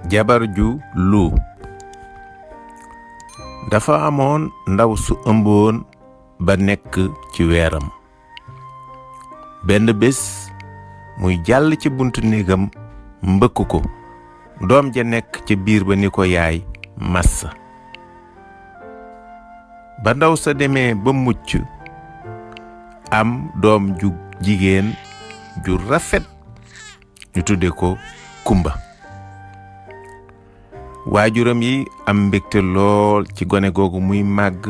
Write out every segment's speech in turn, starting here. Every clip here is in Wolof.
jabar ju lu dafa amoon ndaw su ëmboon ba nekk ci weeram benn bés muy jàll ci buntu néegam mbëkk ko doom ja nekk ca biir ba ni ko yaay massa ba ndaw sa demee ba mucc am doom ju jigéen ju rafet ñu tudde ko Kumba waajuram yi am mbégte lool ci gone googu muy màgg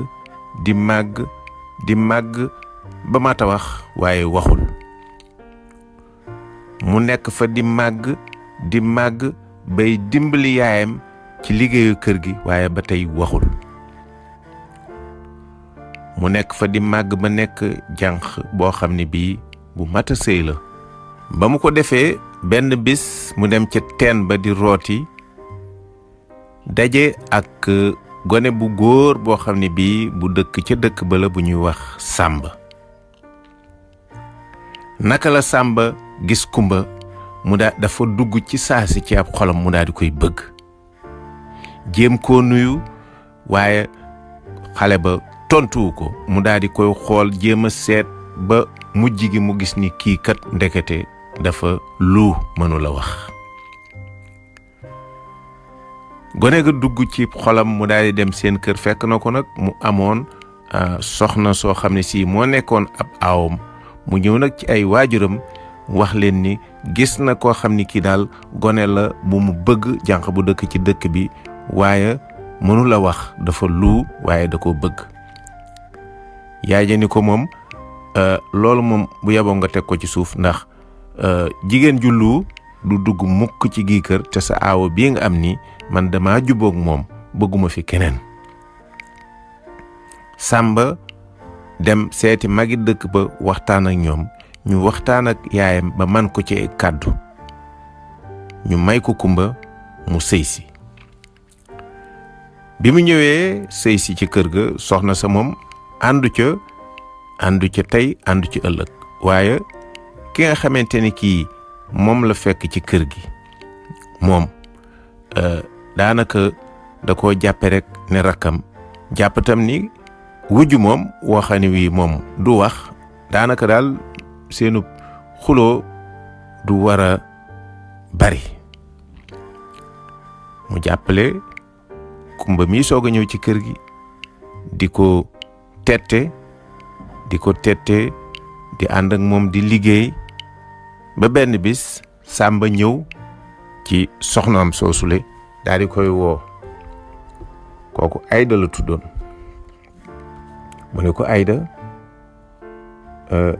di màgg ba mata wax waaye waxul mu nekk fa di màgg bay dimbali yaayam ci liggéeyu kër gi waaye ba tey waxul mu nekk fa di màgg ba nekk jànq boo xam ne bii bu mata sëy la ba mu ko defee benn bis mu dem ca teen ba di rooti daje ak gone bu góor boo xam ne bii bu dëkk ca dëkk ba la bu ñuy wax Sàmba naka la Sàmba gis Kumba mu dafa dugg ci saasi ci ab xolam mu daal di koy bëgg jéem koo nuyu waaye xale ba tontuwu ko mu daal di koy xool jéem a seet ba mujj gi mu gis ni kii kat ndekete dafa lu mënu la wax gone ga dugg ci xolam mu daal di dem seen kër fekk na ko nag mu amoon soxna soo xam ne si moo nekkoon ab aawam mu ñëw nag ci ay waajuram wax leen ni gis na koo xam ni kii daal gone la bu mu bëgg jànq bu dëkk ci dëkk bi waaye mënu la wax dafa lu waaye da koo bëgg yaay ja ni ko moom loolu moom bu yaboo nga teg ko ci suuf ndax jigéen ju lu du dugg mukk ci gii kër te sa aawo bii nga am ni man dama jubboog moom bëgguma fi keneen Sàmba dem seeti magi dëkk ba waxtaan ak ñoom ñu waxtaan ak yaayam ba man ko ci kàddu ñu may ko Kumba mu sëy si bi mu ñëwee sëy si ci kër ga soxna sa moom àndu ca tey àndu ci ëllëg waaye ki nga xamante ni kii moom la fekk ci kër gi moom daanaka da koo jàppe rek ne rakkam jàpp tam ni wujju moom waxani wi moom du wax daanaka daal seenu xuloo du war a bari mu jàppale Kumba mi soog a ñëw ci kër gi di ko tette di ànd ak moom di liggéey ba benn bis Sàmba ñëw ci soxnaam soosule daal di koy woo kooku Ayda la tuddoon mu ne ko Ayda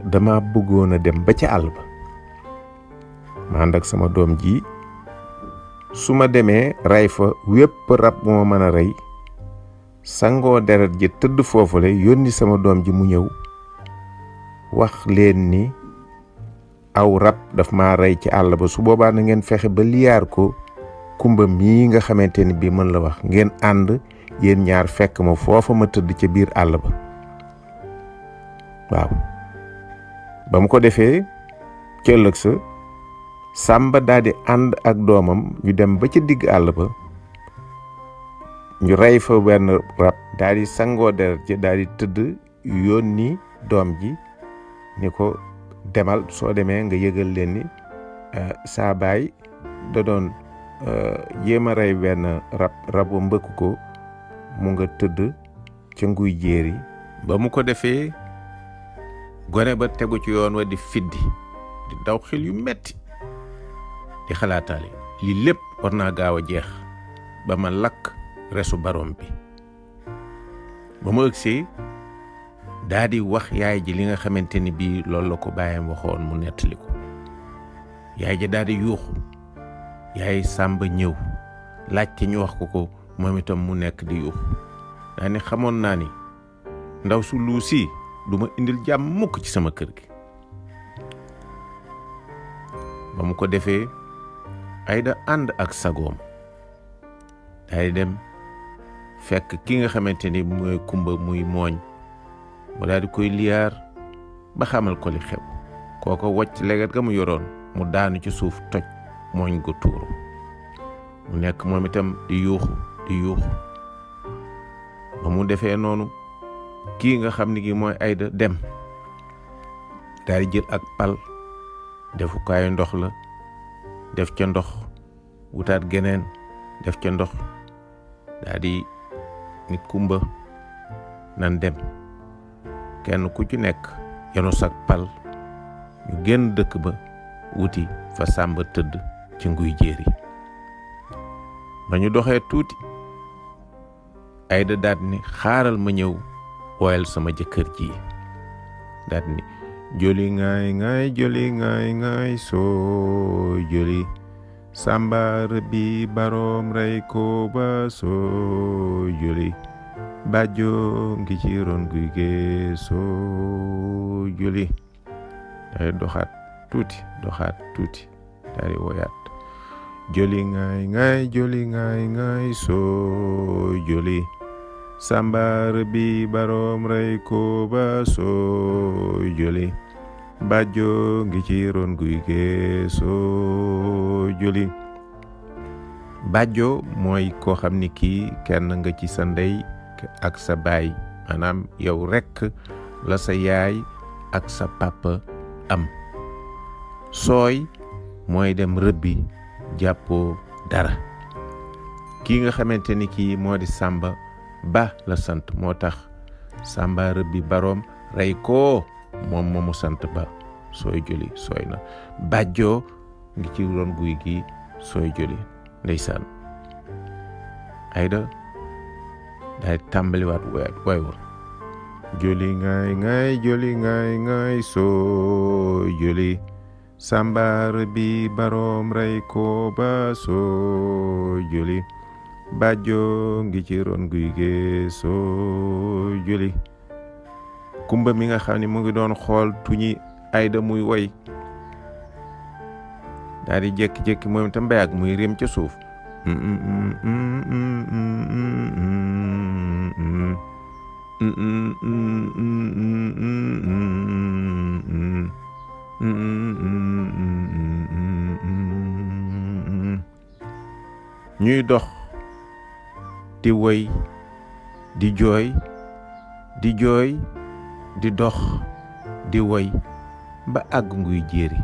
dama bëggoon a dem ba ca àll ba ma ànd ak sama doom ji su ma demee rey fa wépp rab bu ma mën a rey sangoo deret ji tëdd foofule yónni sama doom ji mu ñëw wax leen ni aw rab daf maa rey ci àll ba su boobaa na ngeen fexe ba liyaar ko Kumba mii nga xamante ni bii mën la wax ngeen ànd yéen ñaar fekk ma foofa ma tëdd ca biir àll ba waaw ba mu ko defee ca ëllëg sa Sàmba daal di ànd ak doomam ñu dem ba ca digg àll ba ñu rey fa benn rab daal di sangoo deret ji daal di tëdd yónni doom ji ni ko demal soo demee nga yëgal leen ni saa baay da doon jéem a rey benn rabu mbëkk ko mu nga tëdd ca nguy jéeri ba mu ko defee gone ba tegu ci yoon wa di fiddi di daw xel yu metti di xalaataale lii lépp war naa gaaw a jeex ba ma lakk resu barom bi ba mu ëgsee daa di wax yaay ji li nga xamante ni bii loolu la ko bàyyam waxoon mu nettali ko yaay ji daa di yuuxu yaay Sàmba ñëw laajte ñu wax ko moom itam mu nekk di yuuxu daa ni xamoon naa ni ndaw su luu si du ma indil jàmm mukk ci sama kër gi ba mu ko defee Ayda ànd ak sagoom day dem fekk ki nga xamante ni mooy Kumba muy mooñ mu daal di koy liyaar ba xamal ko li xew kooko wocc leget ga mu yoroon mu daanu ci suuf toj mooñ gu tuuru mu nekk moom itam di yuuxu ba mu defee noonu kii nga xam ni gi mooy Ayda dem daal di jël ak pal defukaayu ndox la def ca ndox wutaat geneen def ca ndox daal di nit kumba nan dem kenn ku ci nekk yanu sak pal ñu génn dëkk ba wuti fa Sàmba tëdd ci nguy jéeri ba ñu doxee tuuti Ayda daat ni xaaral ma ñëw woyal sama jëkkër ji daat ni joli ngaay ngaay soo joli Sàmba rëbbi baroom rey ko ba soo joli bàjjo ngi ci ron guy gee soo joli day doxaat tuuti day woyaat joli ngaay soo joli Sàmba rëbbi baroom rey ko ba soo joli bàjjo ngi ci ron guy gee soo joli bàjjo mooy koo xam ni kii kenn nga ci sa ndey ak sa baay maanaam yow rekk la sa yaay ak sa papa am sooy mooy dem rëbbi jàppoo dara kii nga xamante ni kii moo di Sàmba ba la sant moo tax Sàmba rëbbi baroom rey ko moom moomu sant ba sooy joli sooy na bàjjoo ngi ci ron guy gi sooy joli ndeysaan Ayda daay tàmbaliwaat way wa joli ngaay sooy joli Sàmba rëbbi baroom rey ko ba sooy joli bàjjoo ngi ci ron guy gi sooy joli kumba mi nga xam ne mu ngi doon xool tuñi Ayda muy woy daal di jékki-jékki moom itam mbayaag muy réem ca suuf ñuy dox di woy di jooy di dox di woy ba àgg nguy jéeri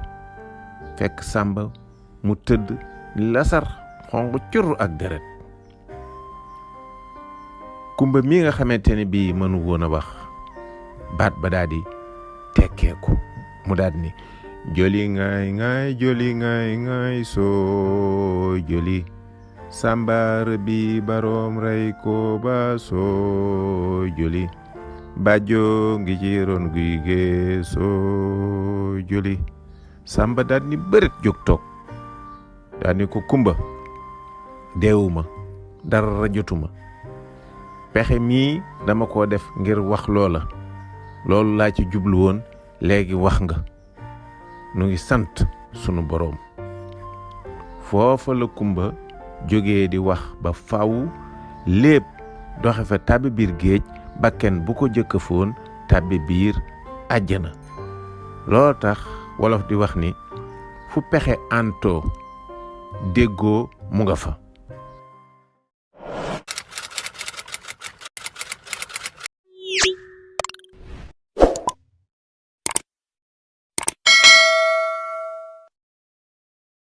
fekk Sàmba mu tëdd lasar xonq cur ak deret kumba mi nga xamante ne bii mënu woon a wax baat ba daal di tekkeeku mu daal ni joli ngaay soo joli Sàmba rëbbi baroom rey ko ba soo joli bàjjo ngi ci ron guy gee soo joli Sàmba daal ni bërit jóg toog daal ni ko kumba deewuma dara jotuma pexe mii dama ko def ngir wax loolu laa ci jublu woon léegi wax nga nu ngi sant sunu boroom foofa la kumba jógee di wax ba faw Léeb doxe fa tàbbi biir géej bakken bu ko jëkk foon tàbbi biir àjjana loolu tax wolof di wax ni fu pexe antoo déggoo mu nga fa